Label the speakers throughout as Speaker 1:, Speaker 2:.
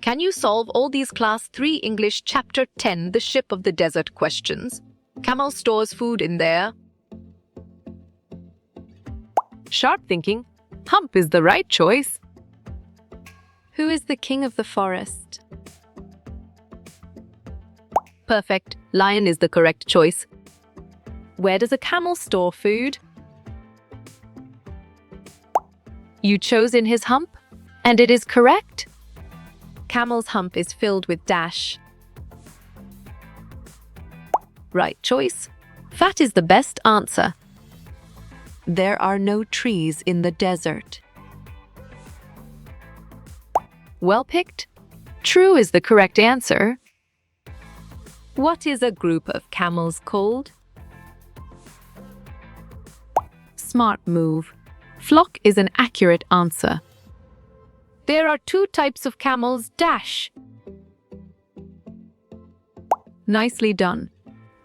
Speaker 1: Can you solve all these Class 3 English Chapter 10, The Ship of the Desert questions? Camel stores food in there. Sharp thinking. Hump is the right choice. Who is the king of the forest? Perfect. Lion is the correct choice. Where does a camel store food? You chose in his hump, and it is correct. Camel's hump is filled with dash. Right choice. Fat is the best answer. There are no trees in the desert. Well picked. True is the correct answer. What is a group of camels called? Smart move. Flock is an accurate answer. There are two types of camels, dash. Nicely done.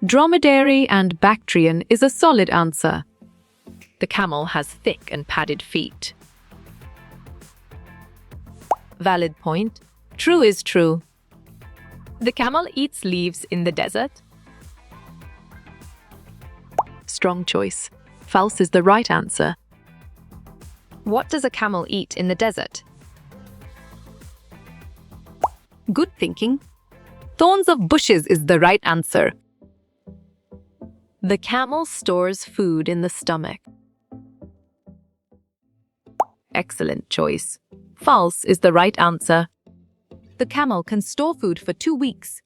Speaker 1: Dromedary and Bactrian is a solid answer. The camel has thick and padded feet. Valid point. True is true. The camel eats leaves in the desert. Strong choice. False is the right answer. What does a camel eat in the desert? Good thinking. Thorns of bushes is the right answer. The camel stores food in the stomach. Excellent choice. False is the right answer. The camel can store food for 2 weeks.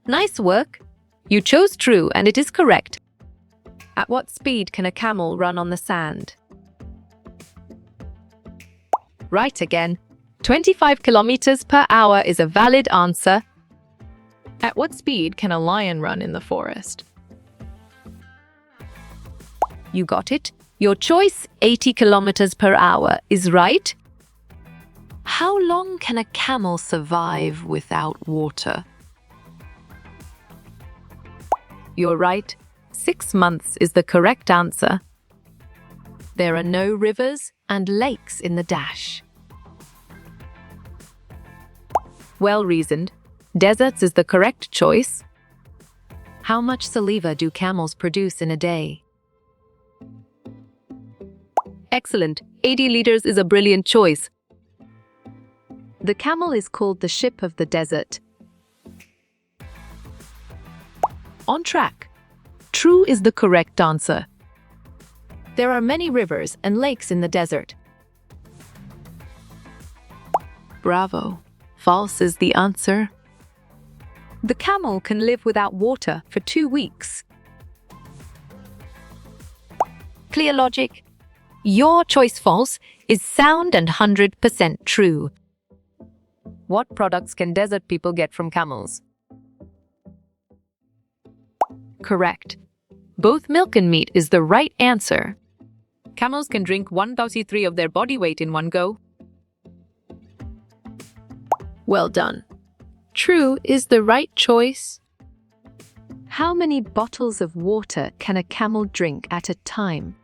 Speaker 1: Nice work. You chose true and it is correct. At what speed can a camel run on the sand? Right again. 25 kilometers per hour is a valid answer. At what speed can a lion run in the forest? You got it. Your choice, 80 kilometers per hour, is right. How long can a camel survive without water? You're right. 6 months is the correct answer. There are no rivers and lakes in the dash. Well reasoned. Deserts is the correct choice. How much saliva do camels produce in a day? Excellent. 80 liters is a brilliant choice. The camel is called the ship of the desert. On track. True is the correct answer. There are many rivers and lakes in the desert. Bravo. False is the answer. The camel can live without water for 2 weeks. Clear logic. Your choice false is sound and 100% true. What products can desert people get from camels? Correct. Both milk and meat is the right answer. Camels can drink 1/3 of their body weight in one go. Well done. True is the right choice. How many bottles of water can a camel drink at a time?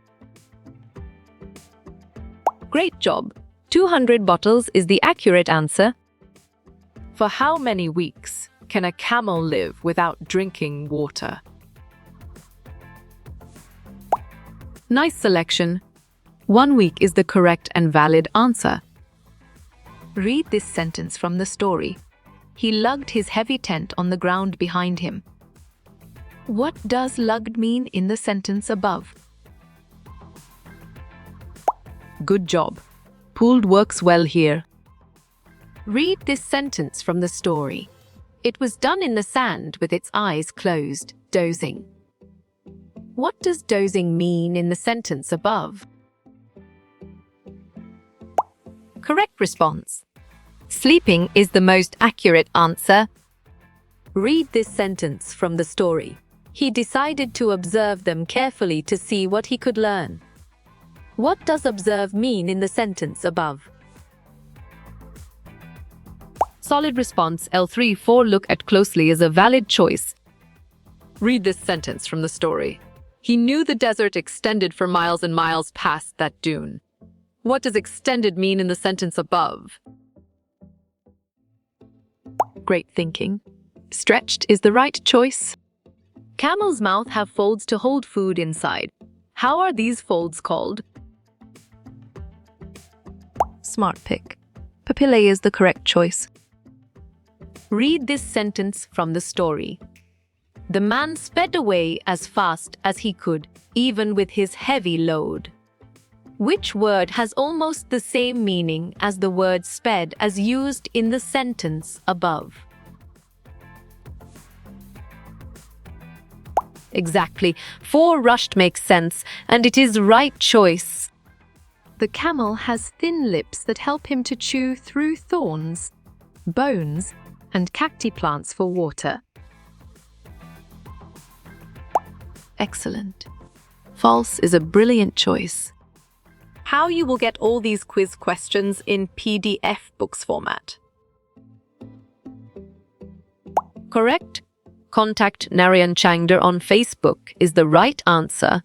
Speaker 1: Great job. 200 bottles is the accurate answer. For how many weeks can a camel live without drinking water? Nice selection. 1 week is the correct and valid answer. Read this sentence from the story. He lugged his heavy tent on the ground behind him. What does lugged mean in the sentence above? Good job. Pulled works well here. Read this sentence from the story. It was done in the sand with its eyes closed, dozing. What does dozing mean in the sentence above? Correct response. Sleeping is the most accurate answer. Read this sentence from the story. He decided to observe them carefully to see what he could learn. What does observe mean in the sentence above? Solid response. L3-4 look at closely is a valid choice. Read this sentence from the story. He knew the desert extended for miles and miles past that dune. What does extended mean in the sentence above? Great thinking. Stretched is the right choice. Camel's mouth have folds to hold food inside. How are these folds called? Smart pick. Papillae is the correct choice. Read this sentence from the story. The man sped away as fast as he could, even with his heavy load. Which word has almost the same meaning as the word sped as used in the sentence above? Exactly. For rushed makes sense, and it is right choice. The camel has thin lips that help him to chew through thorns, bones, and cacti plants for water. Excellent. False is a brilliant choice. How you will get all these quiz questions in PDF books format. Correct? Contact Narayan Changder on Facebook is the right answer.